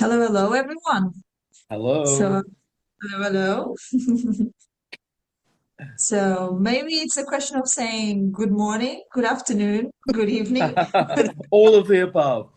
Hello, hello, everyone. Hello. So, hello, hello. So maybe it's a question of saying good morning, good afternoon, good evening. All of the above.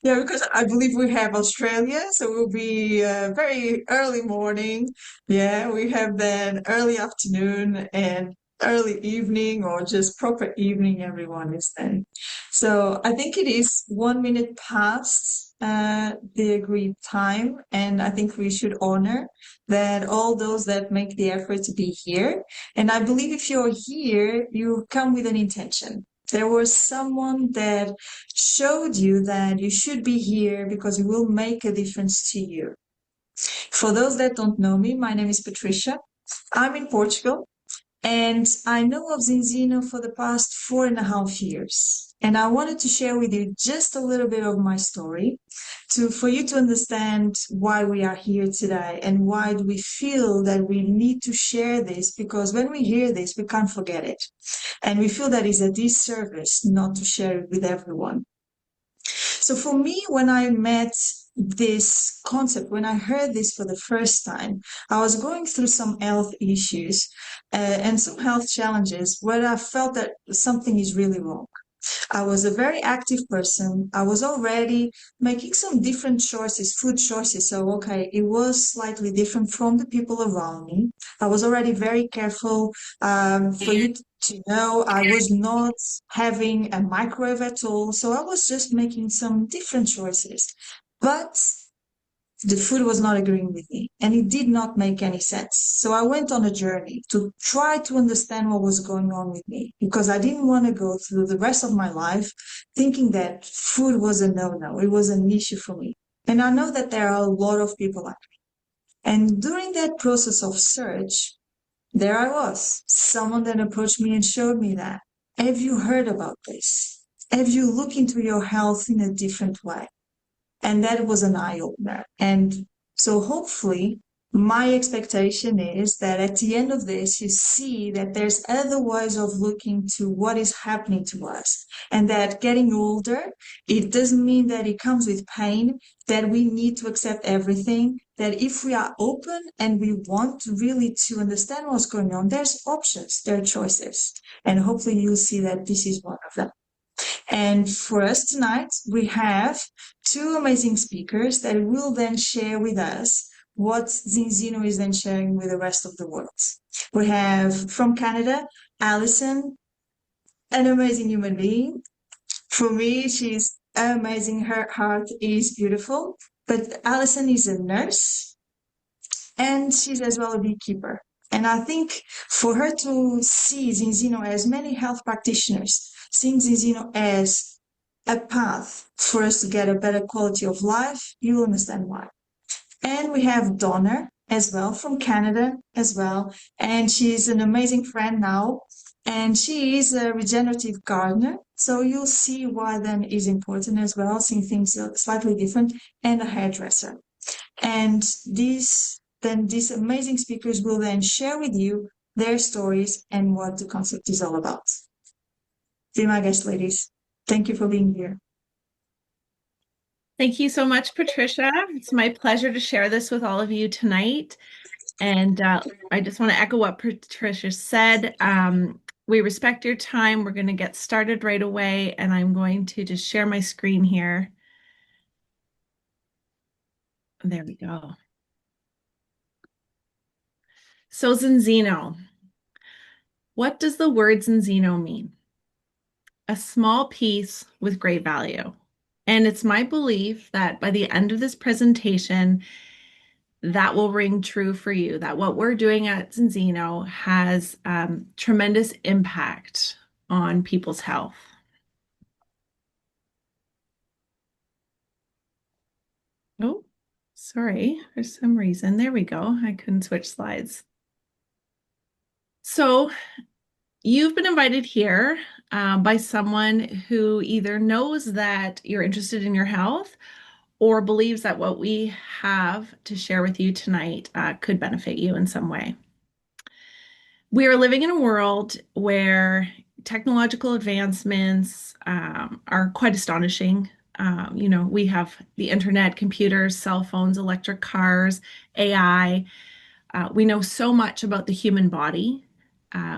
Yeah, because I believe we have Australia, so it will be very early morning. Yeah, we have then early afternoon and early evening or just proper evening, everyone is then. So I think it is 1 minute past the agreed time, and I think we should honor that all those that make the effort to be here. And I believe if you're here, you come with an intention. There was someone that showed you that you should be here because it will make a difference to you. For those that don't know me, my name is Patricia. I'm in Portugal and I know of Zinzino for the past 4.5 years. And I wanted to share with you just a little bit of my story for you to understand why we are here today and why do we feel that we need to share this, because when we hear this, we can't forget it. And we feel that it's a disservice not to share it with everyone. So for me, when I met this concept, when I heard this for the first time, I was going through some health issues and some health challenges where I felt that something is really wrong. I was a very active person. I was already making some different choices, food choices. So, okay, it was slightly different from the people around me. I was already very careful. For you to know, I was not having a microwave at all. So I was just making some different choices. But the food was not agreeing with me and it did not make any sense. So I went on a journey to try to understand what was going on with me because I didn't want to go through the rest of my life thinking that food was a no-no. It was an issue for me. And I know that there are a lot of people like me. And during that process of search, there I was, someone that approached me and showed me that. Have you heard about this? Have you looked into your health in a different way? And that was an eye opener. And so hopefully my expectation is that at the end of this, you see that there's other ways of looking to what is happening to us. And that getting older, it doesn't mean that it comes with pain, that we need to accept everything, that if we are open and we want really to understand what's going on, there's options, there are choices. And hopefully you'll see that this is one of them. And for us tonight, we have two amazing speakers that will then share with us what Zinzino is then sharing with the rest of the world. We have from Canada, Alison, an amazing human being. For me, she's amazing. Her heart is beautiful. But Alison is a nurse and she's as well a beekeeper. And I think for her to see Zinzino as many health practitioners, seeing Zinzino as a path for us to get a better quality of life, you will understand why. And we have Donna as well from Canada as well. And she's an amazing friend now. And she is a regenerative gardener. So you'll see why then is important as well, seeing things slightly different, and a hairdresser. And these amazing speakers will then share with you their stories and what the concept is all about. Be my guest, ladies. Thank you for being here. Thank you so much, Patricia. It's my pleasure to share this with all of you tonight. And I just want to echo what Patricia said. We respect your time. We're going to get started right away, and I'm going to just share my screen here. There we go. So Zinzino. What does the word Zinzino mean? A small piece with great value. And it's my belief that by the end of this presentation, that will ring true for you, that what we're doing at Zinzino has tremendous impact on people's health. Oh, sorry, for some reason. There we go. I couldn't switch slides. So you've been invited here by someone who either knows that you're interested in your health or believes that what we have to share with you tonight could benefit you in some way. We are living in a world where technological advancements are quite astonishing. We have the internet, computers, cell phones, electric cars, AI. We know so much about the human body.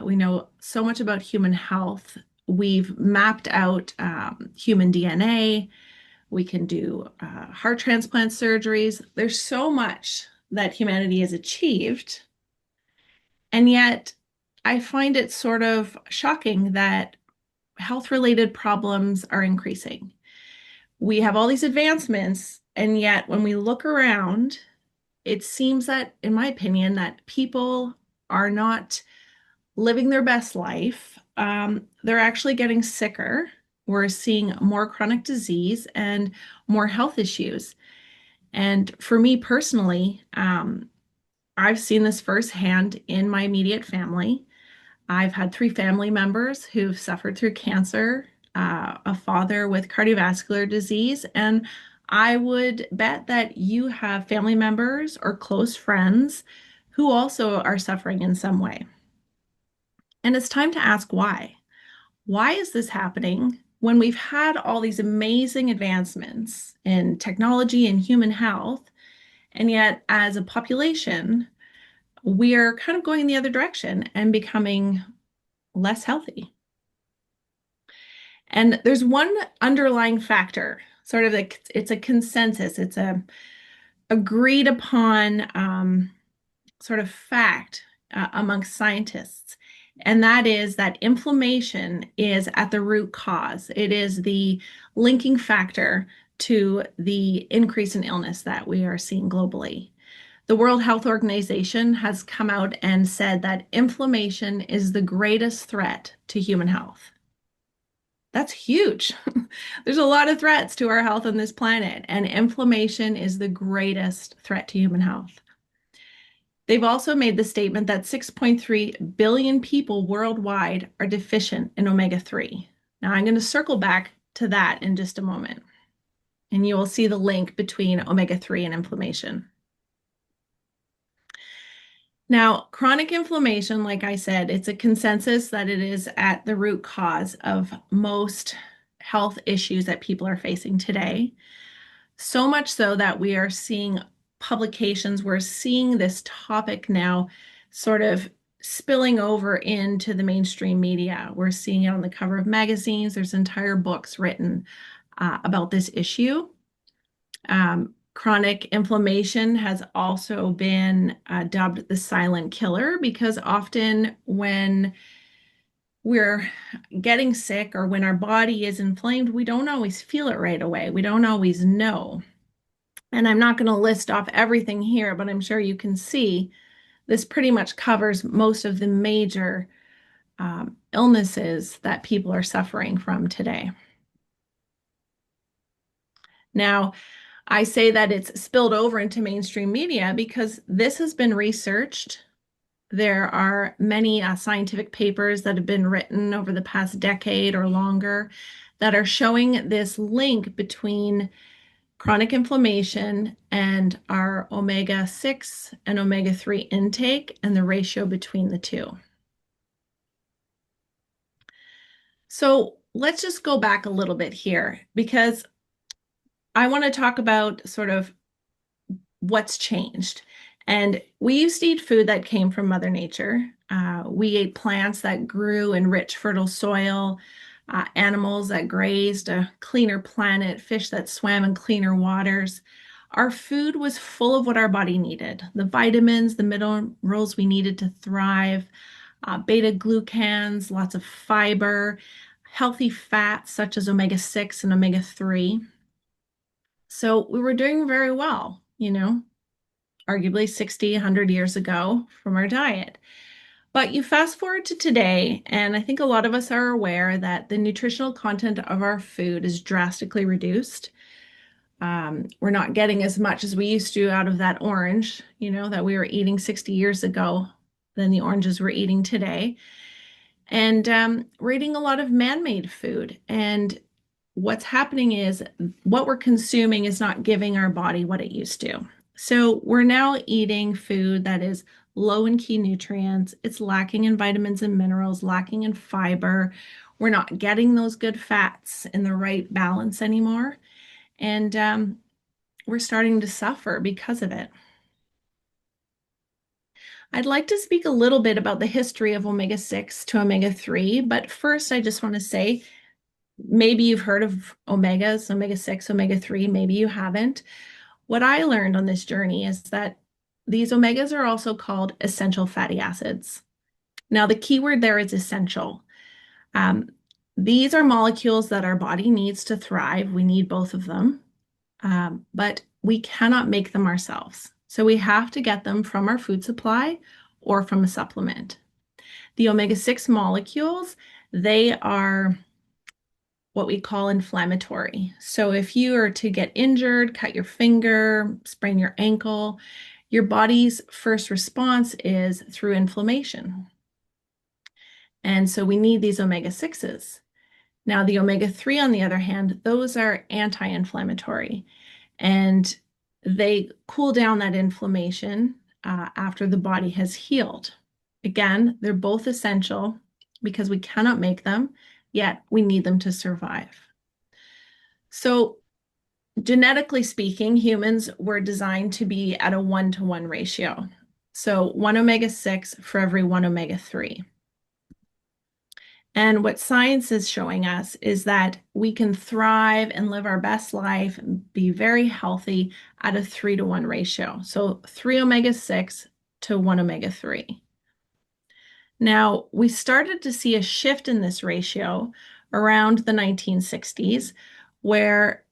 We know so much about human health. We've mapped out human DNA. We can do heart transplant surgeries. There's so much that humanity has achieved. And yet, I find it sort of shocking that health-related problems are increasing. We have all these advancements, and yet when we look around, it seems that, in my opinion, that people are not living their best life. They're actually getting sicker. We're seeing more chronic disease and more health issues. And for me personally, I've seen this firsthand in my immediate family. I've had 3 family members who've suffered through cancer, a father with cardiovascular disease, and I would bet that you have family members or close friends who also are suffering in some way. And it's time to ask why. Why is this happening when we've had all these amazing advancements in technology and human health, and yet as a population, we're kind of going in the other direction and becoming less healthy? And there's one underlying factor, sort of like it's a consensus, it's a agreed upon sort of fact amongst scientists. And that is that inflammation is at the root cause. It is the linking factor to the increase in illness that we are seeing globally. The World Health Organization has come out and said that inflammation is the greatest threat to human health. That's huge. There's a lot of threats to our health on this planet, and inflammation is the greatest threat to human health. They've also made the statement that 6.3 billion people worldwide are deficient in omega-3. Now, I'm going to circle back to that in just a moment, and you will see the link between omega-3 and inflammation. Now, chronic inflammation, like I said, it's a consensus that it is at the root cause of most health issues that people are facing today. So much so that we are seeing publications, we're seeing this topic now sort of spilling over into the mainstream media. We're seeing it on the cover of magazines. There's entire books written about this issue. Chronic inflammation has also been dubbed the silent killer, because often when we're getting sick or when our body is inflamed, we don't always feel it right away. We don't always know. And I'm not going to list off everything here, but I'm sure you can see this pretty much covers most of the major illnesses that people are suffering from today. Now, I say that it's spilled over into mainstream media because this has been researched. There are many scientific papers that have been written over the past decade or longer that are showing this link between chronic inflammation and our omega-6 and omega-3 intake and the ratio between the two. So let's just go back a little bit here, because I want to talk about sort of what's changed. And we used to eat food that came from Mother Nature. We ate plants that grew in rich, fertile soil, animals that grazed, a cleaner planet, fish that swam in cleaner waters. Our food was full of what our body needed, the vitamins, the minerals we needed to thrive, beta glucans, lots of fiber, healthy fats such as omega-6 and omega-3. So we were doing very well, arguably 60, 100 years ago from our diet. But you fast forward to today, and I think a lot of us are aware that the nutritional content of our food is drastically reduced. We're not getting as much as we used to out of that orange, that we were eating 60 years ago than the oranges we're eating today. And we're eating a lot of man-made food. And what's happening is what we're consuming is not giving our body what it used to. So we're now eating food that is low in key nutrients. It's lacking in vitamins and minerals, lacking in fiber. We're not getting those good fats in the right balance anymore. and we're starting to suffer because of it. I'd like to speak a little bit about the history of omega-6 to omega-3, but first I just want to say, maybe you've heard of omegas, omega-6, omega-3, maybe you haven't. What I learned on this journey is that these omegas are also called essential fatty acids. Now, the key word there is essential. These are molecules that our body needs to thrive. We need both of them, but we cannot make them ourselves. So we have to get them from our food supply or from a supplement. The omega-6 molecules, they are what we call inflammatory. So if you are to get injured, cut your finger, sprain your ankle, your body's first response is through inflammation. And so we need these omega-6s. Now, the omega-3, on the other hand, those are anti-inflammatory, and they cool down that inflammation after the body has healed. Again, they're both essential because we cannot make them, yet we need them to survive. So genetically speaking, humans were designed to be at a 1-to-1 ratio. So 1 omega-6 for every 1 omega-3. And what science is showing us is that we can thrive and live our best life and be very healthy at a 3-to-1 ratio. So 3 omega-6 to 1 omega-3. Now, we started to see a shift in this ratio around the 1960s, where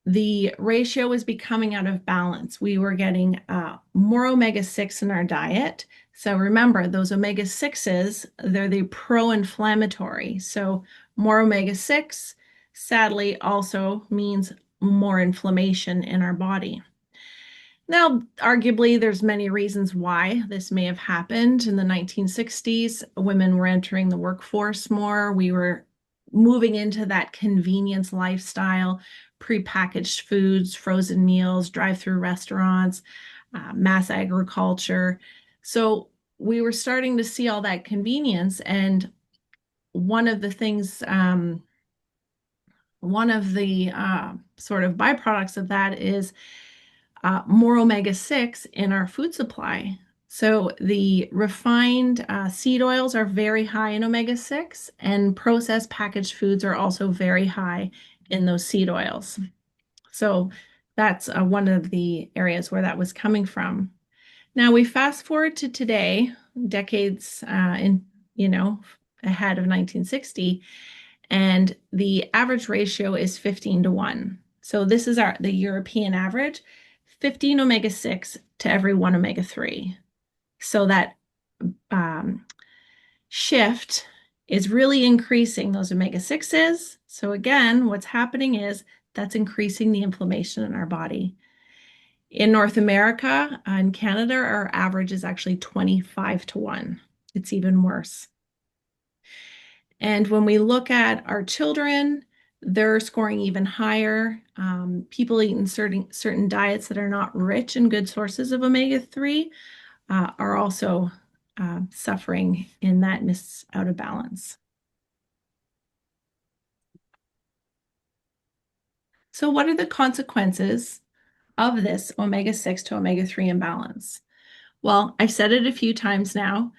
the ratio was becoming out of balance. We were getting more omega-6 in our diet. So remember, those omega-6s, they're the pro-inflammatory. So more omega-6, sadly, also means more inflammation in our body. Now, arguably, there's many reasons why this may have happened. In the 1960s, women were entering the workforce more. We were moving into that convenience lifestyle, prepackaged foods, frozen meals, drive-through restaurants, mass agriculture. So we were starting to see all that convenience. And one of the things, one of the sort of byproducts of that is more omega-6 in our food supply. So the refined seed oils are very high in omega-6, and processed packaged foods are also very high in those seed oils. So that's one of the areas where that was coming from. Now we fast forward to today, decades ahead of 1960, and the average ratio is 15-to-1. So this is the European average, 15 omega-6 to every 1 omega-3. So that shift is really increasing those omega-6s. So again, what's happening is that's increasing the inflammation in our body. In North America and Canada, our average is actually 25-to-1. It's even worse. And when we look at our children, they're scoring even higher. People eating certain diets that are not rich in good sources of omega-3 are also suffering in that out of balance. So what are the consequences of this omega-6 to omega-3 imbalance? Well, I've said it a few times now.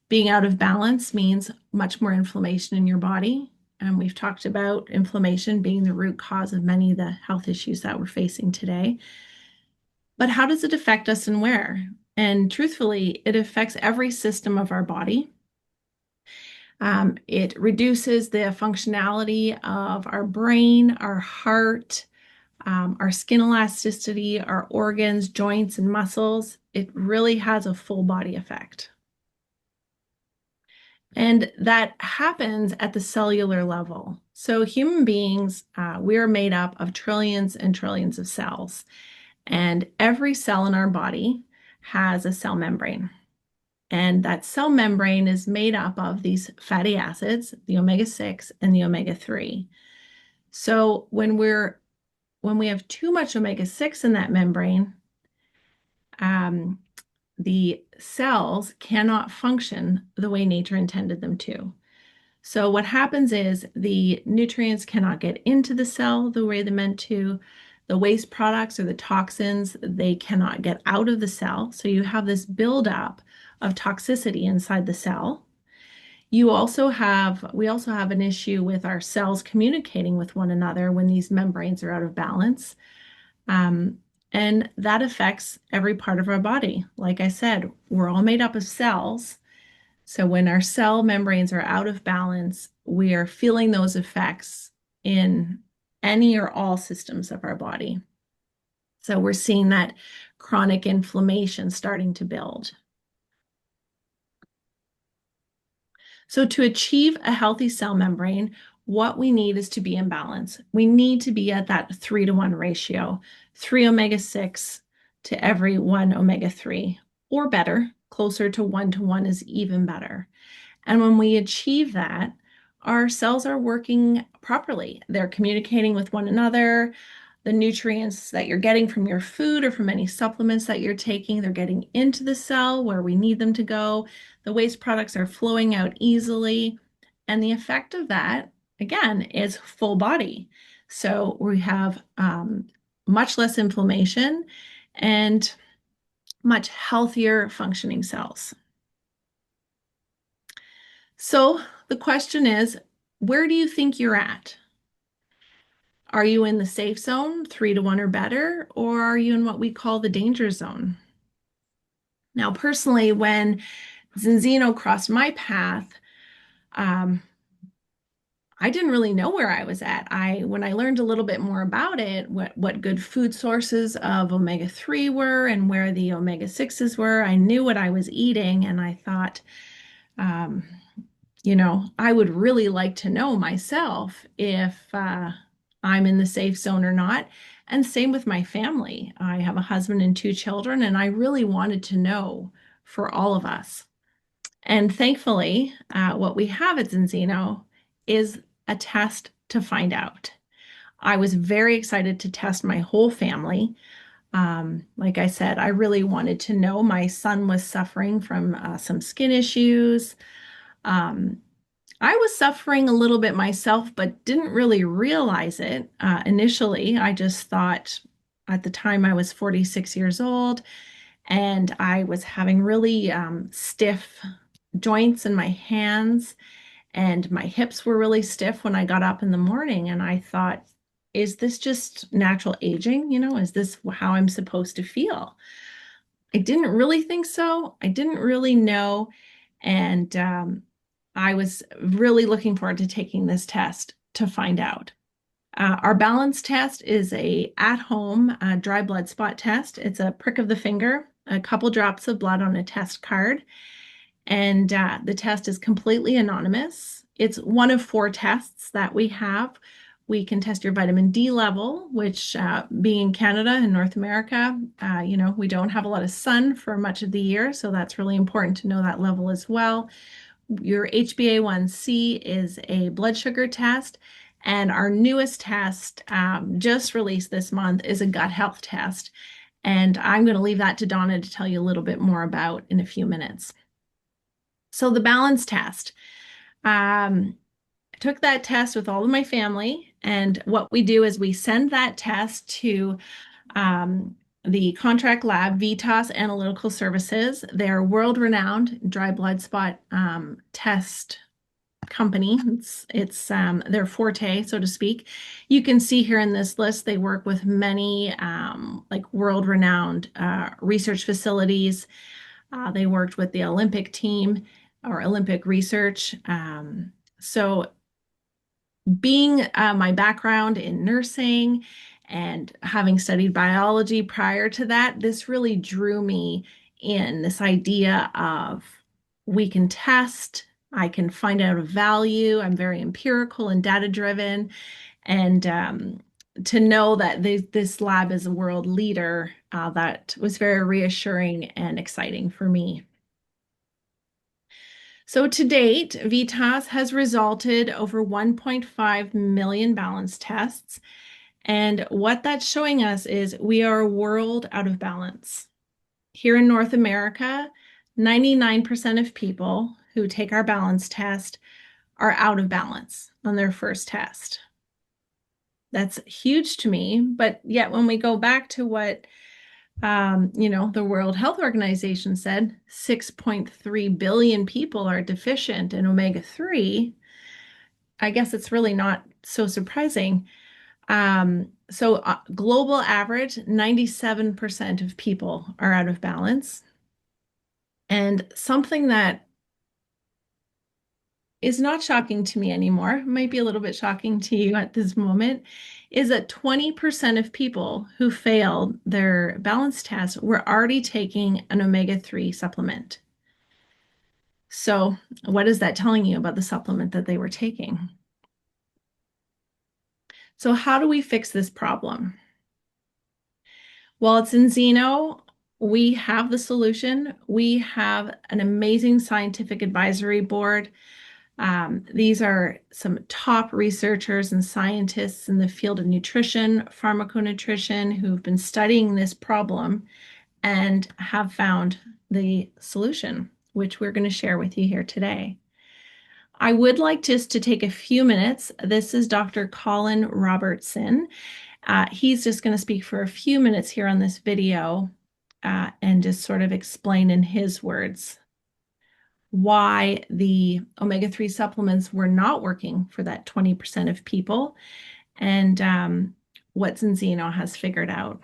Being out of balance means much more inflammation in your body. And we've talked about inflammation being the root cause of many of the health issues that we're facing today. But how does it affect us and where? And truthfully, it affects every system of our body. It reduces the functionality of our brain, our heart, our skin elasticity, our organs, joints, and muscles. It really has a full body effect. And that happens at the cellular level. So human beings, we are made up of trillions and trillions of cells. And every cell in our body has a cell membrane. And that cell membrane is made up of these fatty acids, the omega-6 and the omega-3. So when we have too much omega-6 in that membrane, the cells cannot function the way nature intended them to. So what happens is the nutrients cannot get into the cell the way they're meant to. The waste products or the toxins, they cannot get out of the cell. So you have this buildup of toxicity inside the cell. We also have an issue with our cells communicating with one another when these membranes are out of balance. And that affects every part of our body. Like I said, we're all made up of cells. So when our cell membranes are out of balance, we are feeling those effects in any or all systems of our body. So we're seeing that chronic inflammation starting to build. So to achieve a healthy cell membrane, what we need is to be in balance. We need to be at that 3-to-1 ratio, 3 omega-6 to every 1 omega-3, or better, closer to 1-to-1 is even better. And when we achieve that, our cells are working properly. They're communicating with one another. The nutrients that you're getting from your food or from any supplements that you're taking, they're getting into the cell where we need them to go. The waste products are flowing out easily. And the effect of that, again, is full body. So we have much less inflammation and much healthier functioning cells. So the question is, where do you think you're at? Are you in the safe zone, 3-to-1 or better, or are you in what we call the danger zone? Now, personally, when Zinzino crossed my path, I didn't really know where I was at. When I learned a little bit more about it, what good food sources of omega-3 were and where the omega-6s were, I knew what I was eating, and I thought, I would really like to know myself if I'm in the safe zone or not. And same with my family. I have a husband and 2 children, and I really wanted to know for all of us. And thankfully, what we have at Zinzino is a test to find out. I was very excited to test my whole family. Like I said, I really wanted to know. My son was suffering from some skin issues. I was suffering a little bit myself, but didn't really realize it initially. I just thought at the time I was 46 years old and I was having really stiff joints in my hands, and my hips were really stiff when I got up in the morning. And I thought, is this just natural aging? Is this how I'm supposed to feel? I didn't really think so. I didn't really know. And I was really looking forward to taking this test to find out. Our balance test is a at-home dry blood spot test. It's a prick of the finger, a couple drops of blood on a test card, and the test is completely anonymous. It's one of 4 tests that we have. We can test your vitamin D level, which being in Canada and North America, we don't have a lot of sun for much of the year, so that's really important to know that level as well. Your HbA1c is a blood sugar test, and our newest test just released this month is a gut health test. And I'm going to leave that to Donna to tell you a little bit more about in a few minutes. So the balance test. I took that test with all of my family, and what we do is we send that test to the contract lab, Vitas Analytical Services. They're world-renowned dry blood spot test company. It's their forte, so to speak. You can see here in this list, they work with many world-renowned research facilities. They worked with the Olympic team or Olympic research. So being my background in nursing and having studied biology prior to that, this really drew me in, this idea of we can test, I can find out a value. I'm very empirical and data driven. And to know that this lab is a world leader, that was very reassuring and exciting for me. So to date, Vitas has resulted over 1.5 million balance tests. And what that's showing us is we are a world out of balance. Here in North America, 99% of people who take our balance test are out of balance on their first test. That's huge to me. But yet when we go back to what the World Health Organization said, 6.3 billion people are deficient in omega-3. I guess it's really not so surprising. Global average, 97% of people are out of balance. And something that is not shocking to me anymore, might be a little bit shocking to you at this moment, is that 20% of people who failed their balance test were already taking an omega-3 supplement. So what is that telling you about the supplement that they were taking? So how do we fix this problem? Well, it's in Zeno. We have the solution. We have an amazing scientific advisory board. These are some top researchers and scientists in the field of nutrition, pharmaconutrition, who've been studying this problem and have found the solution, which we're going to share with you here today. I would like just to take a few minutes. This is Dr. Colin Robertson. He's just going to speak for a few minutes here on this video and just sort of explain in his words why the omega-3 supplements were not working for that 20% of people and what Zeno has figured out.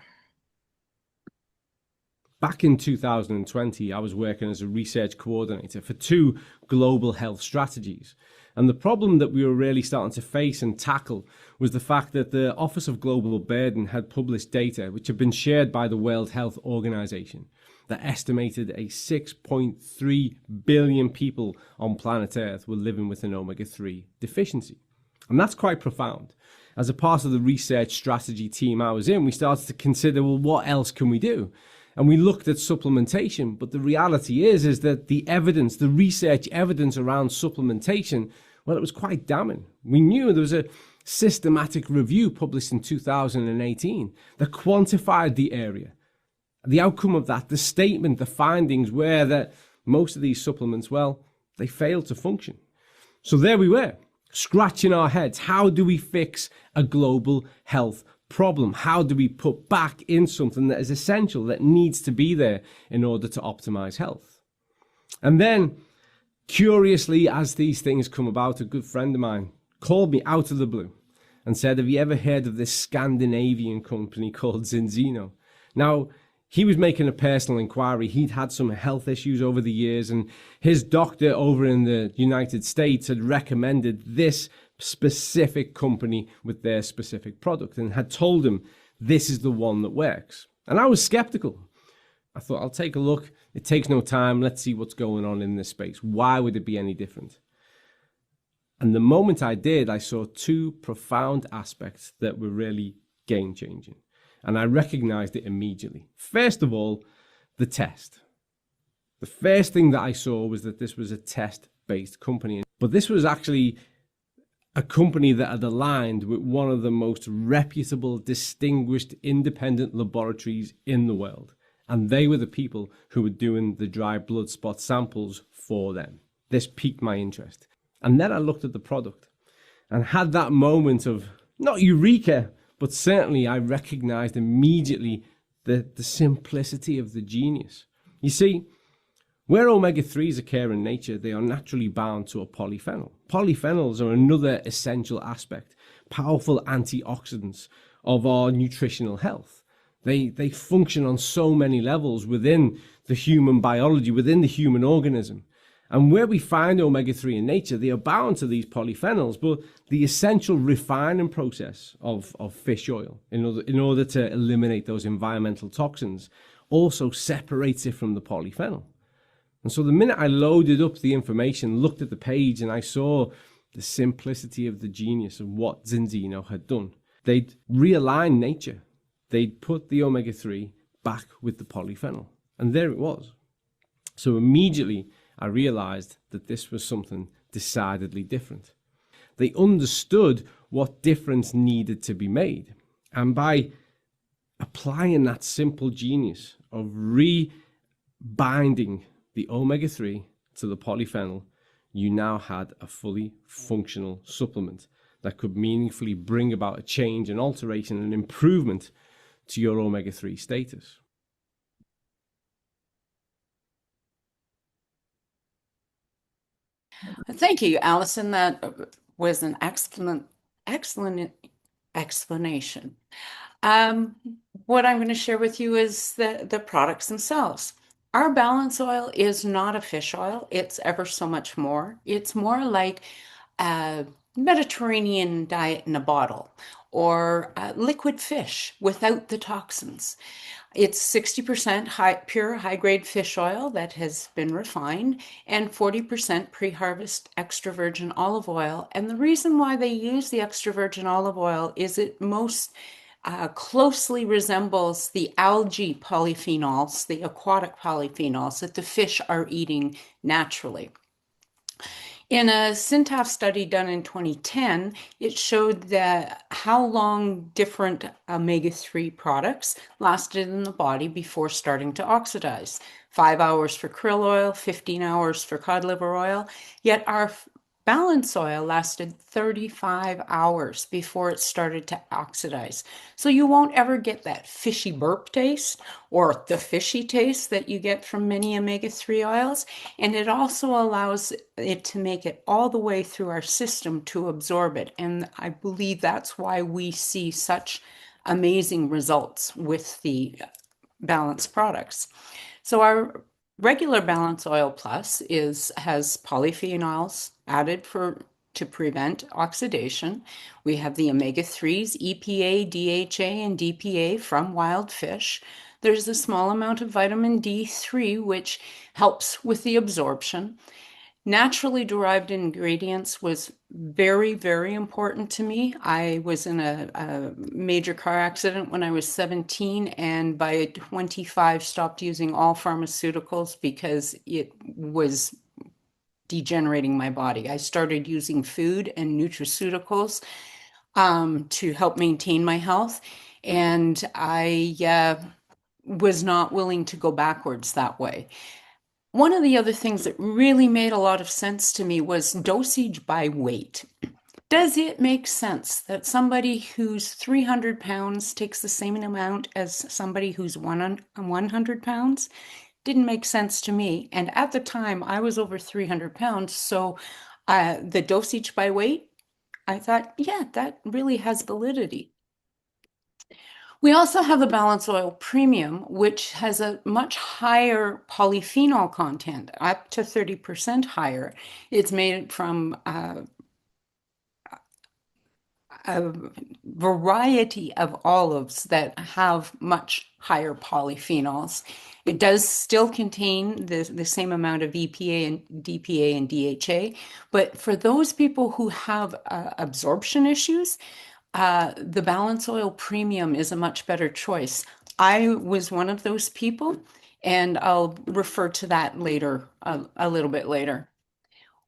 Back in 2020, I was working as a research coordinator for 2 global health strategies. And the problem that we were really starting to face and tackle was the fact that the Office of Global Burden had published data which had been shared by the World Health Organization that estimated a 6.3 billion people on planet Earth were living with an omega-3 deficiency. And that's quite profound. As a part of the research strategy team I was in, we started to consider, well, what else can we do? And we looked at supplementation, but the reality is that the evidence, the research evidence around supplementation, well, it was quite damning. We knew there was a systematic review published in 2018 that quantified the area. The outcome of that, the statement, the findings were that most of these supplements, well, they failed to function. So there we were, scratching our heads. How do we fix a global health problem? How do we put back in something that is essential, that needs to be there in order to optimize health? And then, curiously, as these things come about, a good friend of mine called me out of the blue and said, have you ever heard of this Scandinavian company called Zeno? Now, he was making a personal inquiry. He'd had some health issues over the years, and his doctor over in the United States had recommended this specific company with their specific product and had told him this is the one that works. And I was skeptical. I thought, I'll take a look. It takes no time. Let's see what's going on in this space. Why would it be any different? And the moment I did, I saw 2 profound aspects that were really game-changing. And I recognized it immediately. First of all, the test. The first thing that I saw was that this was a test-based company. But this was actually a company that had aligned with one of the most reputable, distinguished, independent laboratories in the world. And they were the people who were doing the dry blood spot samples for them. This piqued my interest. And then I looked at the product and had that moment of, not eureka, but certainly I recognized immediately the simplicity of the genius. You see, where omega-3s occur in nature, they are naturally bound to a polyphenol. Polyphenols are another essential aspect, powerful antioxidants of our nutritional health. They function on so many levels within the human biology, within the human organism. And where we find omega-3 in nature, they are bound to these polyphenols, but the essential refining process of fish oil, in order to eliminate those environmental toxins, also separates it from the polyphenol. And so the minute I loaded up the information, looked at the page, and I saw the simplicity of the genius of what Zeno had done, they'd realigned nature. They'd put the omega-3 back with the polyphenol. And there it was. So immediately, I realized that this was something decidedly different. They understood what difference needed to be made. And by applying that simple genius of rebinding the omega-3 to the polyphenol, you now had a fully functional supplement that could meaningfully bring about a change, an alteration, an improvement to your omega-3 status. Thank you, Alison. That was an excellent explanation. What I'm going to share with you is the products themselves. Our balance oil is not a fish oil. It's ever so much more. It's more like a Mediterranean diet in a bottle, or liquid fish without the toxins. It's 60% pure high-grade fish oil that has been refined and 40% pre-harvest extra virgin olive oil. And the reason why they use the extra virgin olive oil is it most closely resembles the algae polyphenols, the aquatic polyphenols that the fish are eating naturally. In a Syntaf study done in 2010, it showed that how long different omega-3 products lasted in the body before starting to oxidize. 5 hours for krill oil, 15 hours for cod liver oil, yet our balance oil lasted 35 hours before it started to oxidize. So you won't ever get that fishy burp taste or the fishy taste that you get from many omega-3 oils. And it also allows it to make it all the way through our system to absorb it. And I believe that's why we see such amazing results with the balanced products. So our regular Balance Oil Plus has polyphenols added to prevent oxidation. We have the omega-3s, EPA, DHA, and DPA from wild fish. There's a small amount of vitamin D3, which helps with the absorption. Naturally derived ingredients was very, very important to me. I was in a major car accident when I was 17, and by 25 stopped using all pharmaceuticals because it was degenerating my body. I started using food and nutraceuticals to help maintain my health, and I was not willing to go backwards that way. One of the other things that really made a lot of sense to me was dosage by weight. Does it make sense that somebody who's 300 pounds takes the same amount as somebody who's 100 pounds? Didn't make sense to me. And at the time, I was over 300 pounds. So the dosage by weight, I thought, yeah, that really has validity. We also have the Balance Oil Premium, which has a much higher polyphenol content, up to 30% higher. It's made from a variety of olives that have much higher polyphenols. It does still contain the same amount of EPA and DPA and DHA, but for those people who have absorption issues, the Balance Oil Premium is a much better choice. I was one of those people, and I'll refer to that later, a little bit later.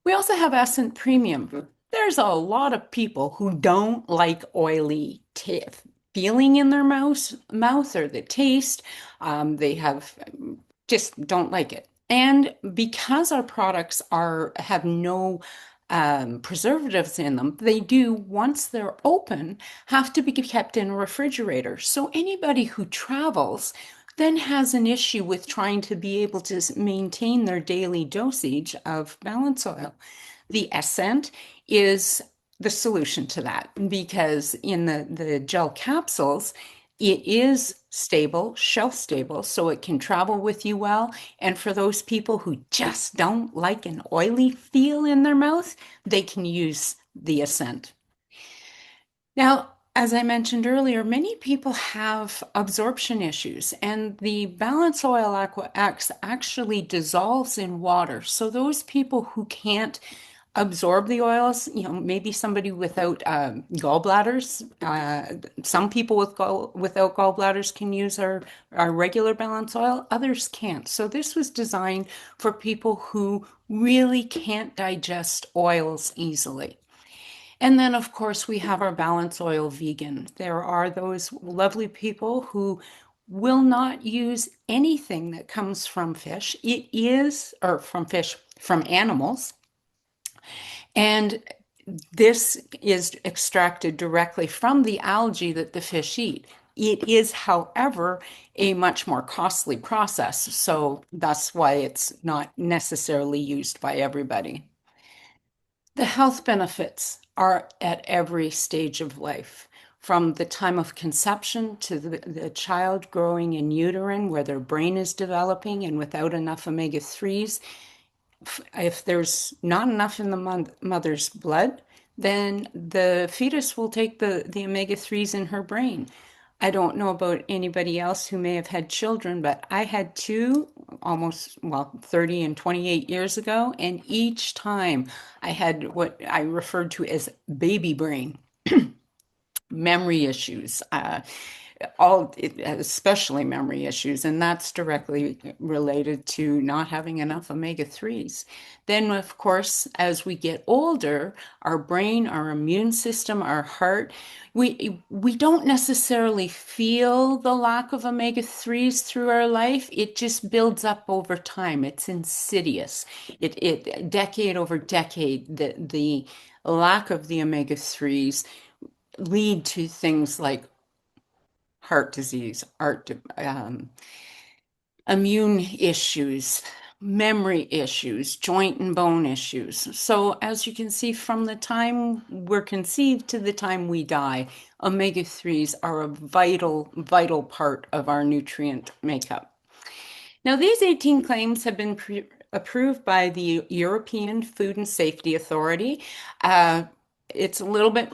We also have Essence Premium. There's a lot of people who don't like oily feeling in their mouth or the taste. They just don't like it. And because our products have no preservatives in them, they do, once they're open, have to be kept in a refrigerator. So anybody who travels then has an issue with trying to be able to maintain their daily dosage of balance oil. The Essent is the solution to that, because in the gel capsules, it is stable, shelf stable, so it can travel with you well. And for those people who just don't like an oily feel in their mouth, they can use the Essent. Now, as I mentioned earlier, many people have absorption issues, and the Balance Oil Aqua X actually dissolves in water. So those people who can't absorb the oils, maybe somebody without gallbladders. Some people without gallbladders can use our regular balance oil, others can't. So this was designed for people who really can't digest oils easily. And then, of course, we have our Balance Oil Vegan. There are those lovely people who will not use anything that comes from fish. From animals. And This is extracted directly from the algae that the fish eat. It is, however, a much more costly process, so that's why it's not necessarily used by everybody. The health benefits are at every stage of life, from the time of conception to the child growing in uterine, where their brain is developing, and without enough omega-3s, if there's not enough in the mother's blood, then the fetus will take the omega-3s in her brain. I don't know about anybody else who may have had children, but I had two almost, well, 30 and 28 years ago, and each time I had what I referred to as baby brain, memory issues, especially memory issues, and that's directly related to not having enough omega-3s. Then, of course, as we get older, our brain, our immune system, our heart, we don't necessarily feel the lack of omega-3s through our life. It just builds up over time. It's insidious. It decade over decade, the lack of the omega-3s lead to things like heart disease, immune issues, memory issues, joint and bone issues. So as you can see, from the time we're conceived to the time we die, omega-3s are a vital part of our nutrient makeup. Now, these 18 claims have been approved by the European Food and Safety Authority. It's a little bit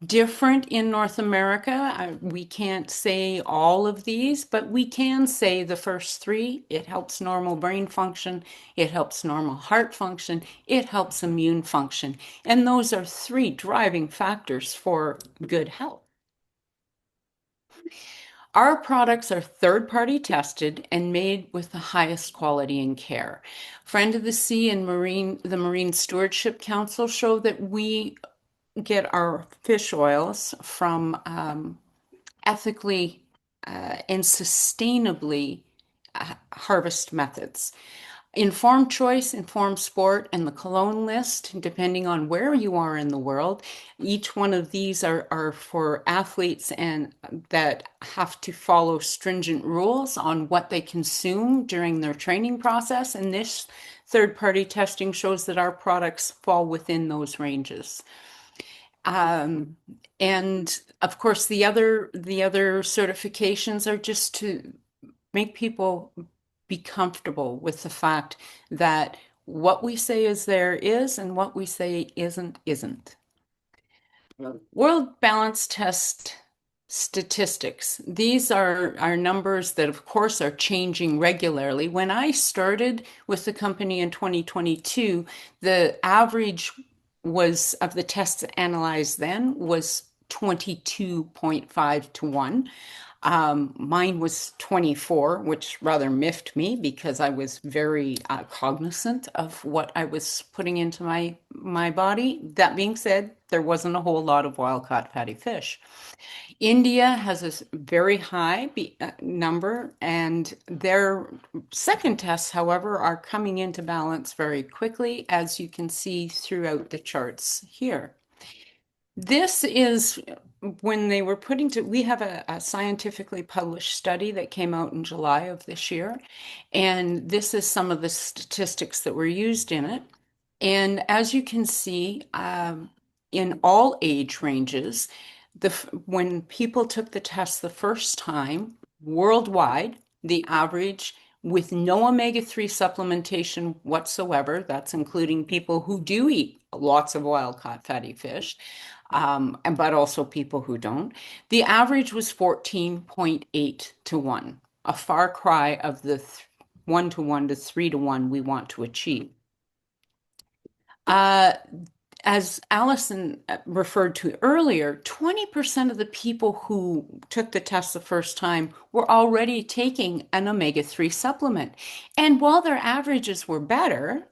different in North America. We can't say all of these, but we can say the first three. It helps normal brain function, it helps normal heart function, it helps immune function. And those are three driving factors for good health. Our products are third-party tested and made with the highest quality and care. Friend of the Sea and the Marine Stewardship Council show that we get our fish oils from ethically and sustainably harvest methods. Informed choice, informed sport, and the cologne list, depending on where you are in the world. Each one of these are for athletes and that have to follow stringent rules on what they consume during their training process. And this third-party testing shows that our products fall within those ranges. And of course, the other certifications are just to make people be comfortable with the fact that what we say is there is, and what we say isn't. World Balance Test statistics. These are numbers that, of course, are changing regularly. When I started with the company in 2022, the average was of the tests analyzed then was 22.5 to 1. Mine was 24, which rather miffed me because I was very cognizant of what I was putting into my body. That being said, there wasn't a whole lot of wild-caught fatty fish. India has a very high number, and their second tests, however, are coming into balance very quickly, as you can see throughout the charts here. This is when they were we have a scientifically published study that came out in July of this year, and this is some of the statistics that were used in it. And as you can see, in all age ranges, when people took the test the first time, worldwide, the average with no omega-3 supplementation whatsoever, that's including people who do eat lots of wild-caught fatty fish, but also people who don't, the average was 14.8 to 1, a far cry of the 1 to 1 to 3 to 1 we want to achieve. As Alison referred to earlier, 20% of the people who took the test the first time were already taking an omega-3 supplement. And while their averages were better,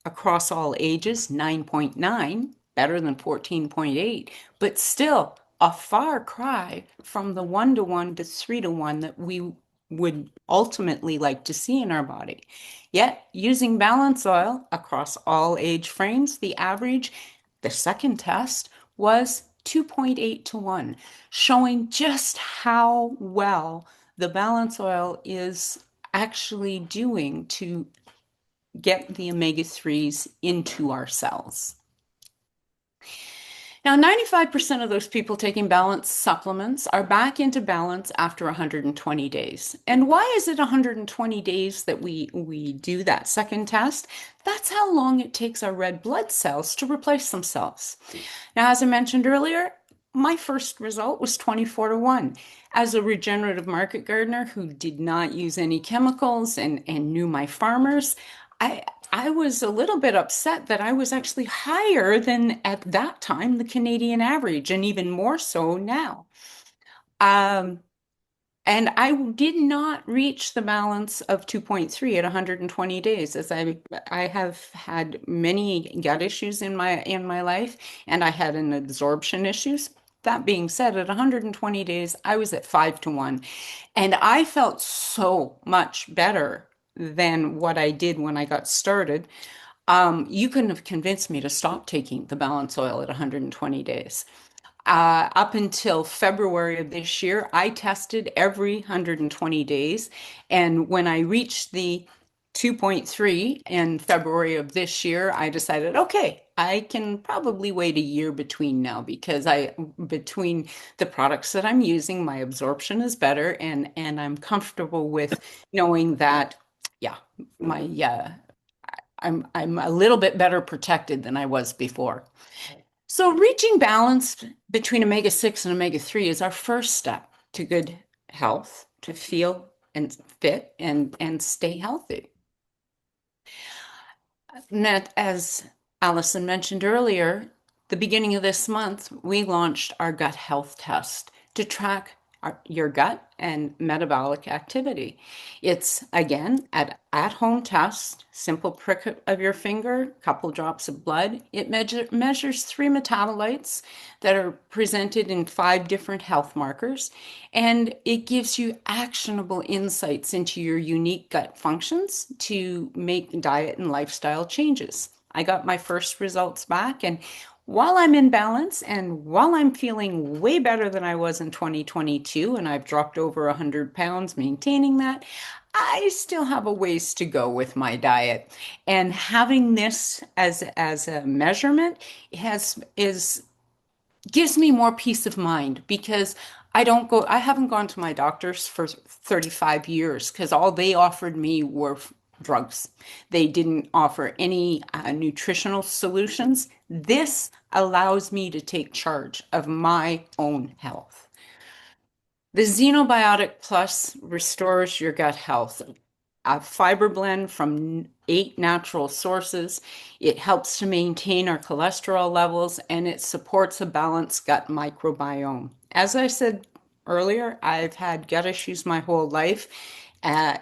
across all ages, 9.9, better than 14.8, but still a far cry from the 1 to 1 to 3 to 1 that we would ultimately like to see in our body. Yet, using balance oil across all age frames, the average, the second test, was 2.8 to 1, showing just how well the balance oil is actually doing to get the omega-3s into our cells. Now, 95% of those people taking balance supplements are back into balance after 120 days. And why is it 120 days that we do that second test? That's how long it takes our red blood cells to replace themselves. Now, as I mentioned earlier, my first result was 24 to 1. As a regenerative market gardener who did not use any chemicals and knew my farmers, I was a little bit upset that I was actually higher than at that time the Canadian average, and even more so now. And I did not reach the balance of 2.3 at 120 days, as I have had many gut issues in my life, and I had an absorption issues. That being said, at 120 days, I was at 5 to 1, and I felt so much better than what I did when I got started. You couldn't have convinced me to stop taking the balance oil at 120 days. Up until February of this year, I tested every 120 days. And when I reached the 2.3 in February of this year, I decided, okay, I can probably wait a year between now, because between the products that I'm using, my absorption is better, and I'm comfortable with knowing that, yeah, I'm a little bit better protected than I was before. So reaching balance between omega-6 and omega-3 is our first step to good health, to feel and fit and stay healthy. As Alison mentioned earlier, the beginning of this month, we launched our gut health test to track your gut and metabolic activity. It's, again, at-home test, simple prick of your finger, couple drops of blood. It measures 3 metabolites that are presented in 5 different health markers, and it gives you actionable insights into your unique gut functions to make diet and lifestyle changes. I got my first results back, and while I'm in balance and while I'm feeling way better than I was in 2022, and I've dropped over 100 pounds maintaining that, I still have a ways to go with my diet. And having this as a measurement gives me more peace of mind, because I haven't gone to my doctors for 35 years, because all they offered me were drugs. They didn't offer any nutritional solutions. This allows me to take charge of my own health. The Xenobiotic Plus restores your gut health. A fiber blend from 8 natural sources. It helps to maintain our cholesterol levels, and it supports a balanced gut microbiome. As I said earlier, I've had gut issues my whole life,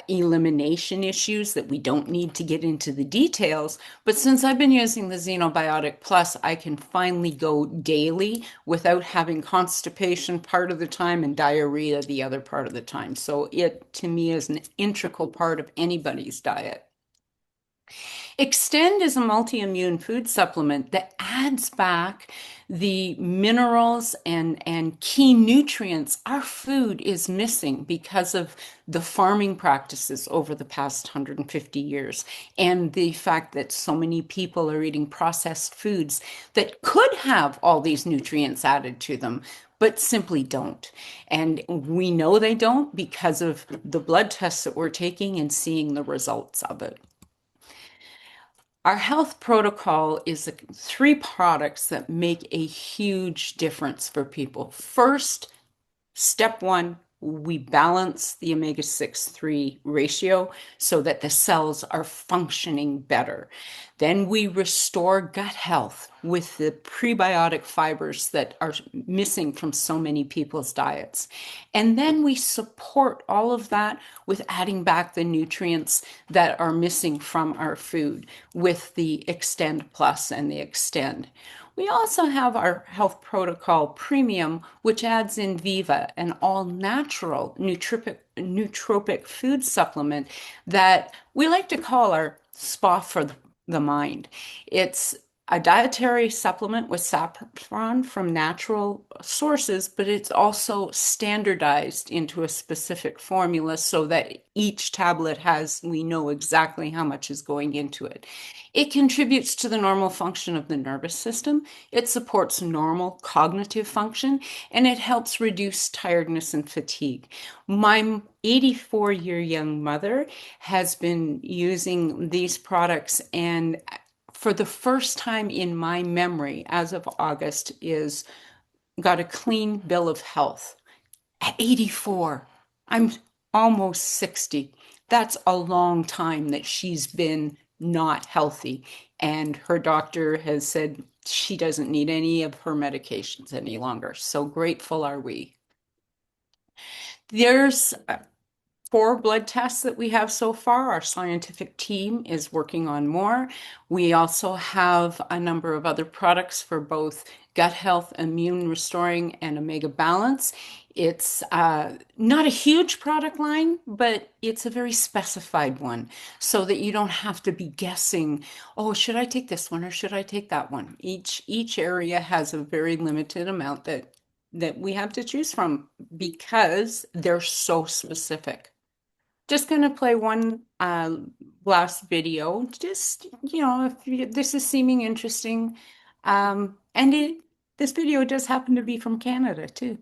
elimination issues that we don't need to get into the details. But since I've been using the Xenobiotic Plus, I can finally go daily without having constipation part of the time and diarrhea the other part of the time. So it, to me, is an integral part of anybody's diet. Extend is a multi-immune food supplement that adds back the minerals and key nutrients our food is missing because of the farming practices over the past 150 years, and the fact that so many people are eating processed foods that could have all these nutrients added to them, but simply don't. And we know they don't because of the blood tests that we're taking and seeing the results of it. Our health protocol is 3 products that make a huge difference for people. First, step 1, we balance the omega-6-3 ratio so that the cells are functioning better. Then we restore gut health with the prebiotic fibers that are missing from so many people's diets. And then we support all of that with adding back the nutrients that are missing from our food with the Extend Plus and the Extend. We also have our Health Protocol Premium, which adds in Viva, an all-natural nootropic food supplement that we like to call our spa for the mind. It's a dietary supplement with saffron from natural sources, but it's also standardized into a specific formula so that each tablet we know exactly how much is going into it. It contributes to the normal function of the nervous system. It supports normal cognitive function, and it helps reduce tiredness and fatigue. My 84-year young mother has been using these products, and for the first time in my memory, as of August, is got a clean bill of health. At 84, I'm almost 60. That's a long time that she's been not healthy. And her doctor has said she doesn't need any of her medications any longer. So grateful are we. There's 4 blood tests that we have so far. Our scientific team is working on more. We also have a number of other products for both gut health, immune restoring, and omega balance. It's not a huge product line, but it's a very specified one so that you don't have to be guessing, oh, should I take this one or should I take that one? Each area has a very limited amount that we have to choose from because they're so specific. Just going to play one last video, just, if this is seeming interesting. This video does happen to be from Canada, too.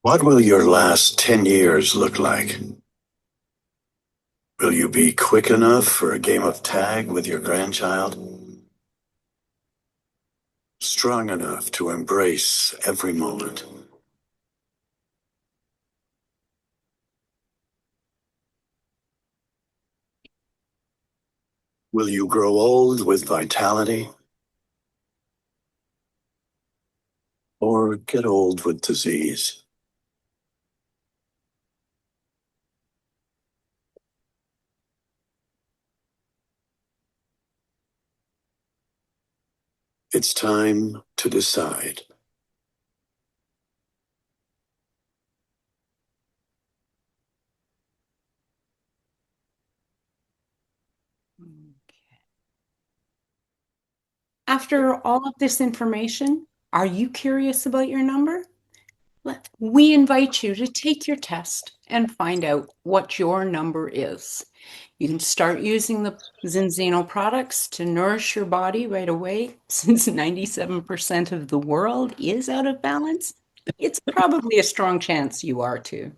What will your last 10 years look like? Will you be quick enough for a game of tag with your grandchild? Strong enough to embrace every moment? Will you grow old with vitality? Or get old with disease? It's time to decide. After all of this information, are you curious about your number? We invite you to take your test and find out what your number is. You can start using the Zinzino products to nourish your body right away. Since 97% of the world is out of balance, it's probably a strong chance you are too.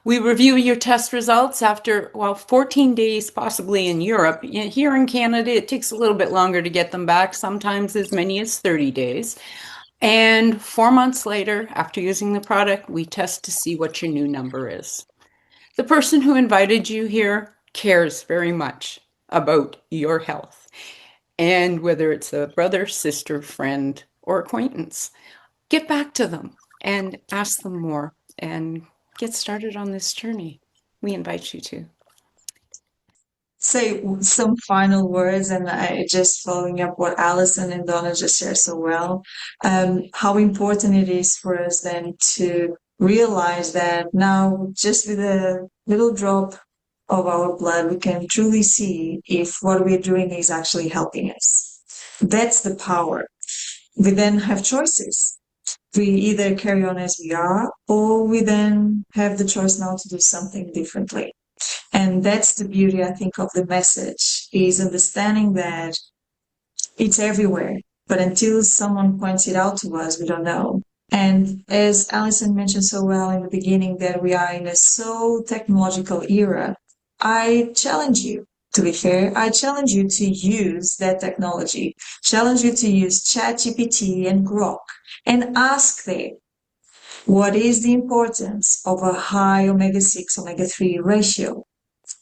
We review your test results after, 14 days, possibly in Europe. Here in Canada, it takes a little bit longer to get them back, sometimes as many as 30 days. And 4 months later, after using the product, we test to see what your new number is. The person who invited you here cares very much about your health, and whether it's a brother, sister, friend, or acquaintance, get back to them and ask them more and get started on this journey. We invite you to. Say some final words, and I just following up what Alison and Donna just shared so well, how important it is for us then to realize that now just with a little drop of our blood, we can truly see if what we're doing is actually helping us. That's the power. We then have choices. We either carry on as we are, or we then have the choice now to do something differently. And that's the beauty, I think, of the message, is understanding that it's everywhere. But until someone points it out to us, we don't know. And as Alison mentioned so well in the beginning, that we are in a so technological era, I challenge you, to be fair, I challenge you to use that technology, challenge you to use ChatGPT and Grok and ask them, what is the importance of a high omega-6, omega-3 ratio?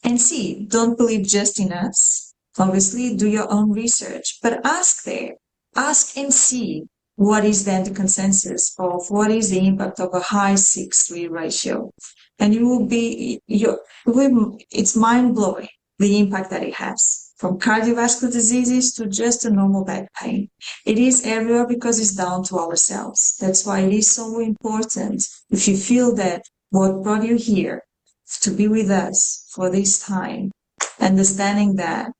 And see, don't believe just in us. Obviously, do your own research, but ask there. Ask and see what is then the consensus of what is the impact of a high 6-3 ratio. and you will be it's mind-blowing the impact that it has, from cardiovascular diseases to just a normal back pain. It is everywhere because it's down to ourselves. That's why it is so important. If you feel that what brought you here to be with us for this time, understanding that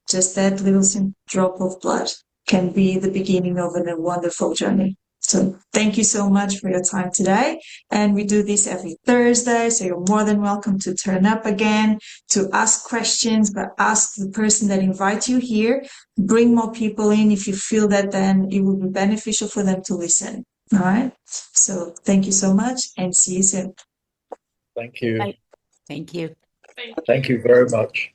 just that little drop of blood can be the beginning of a wonderful journey. So thank you so much for your time today. And we do this every Thursday, so you're more than welcome to turn up again, to ask questions, but ask the person that invites you here. Bring more people in if you feel that then it will be beneficial for them to listen. All right? So thank you so much and see you soon. Thank you. Thank you. Thank you very much.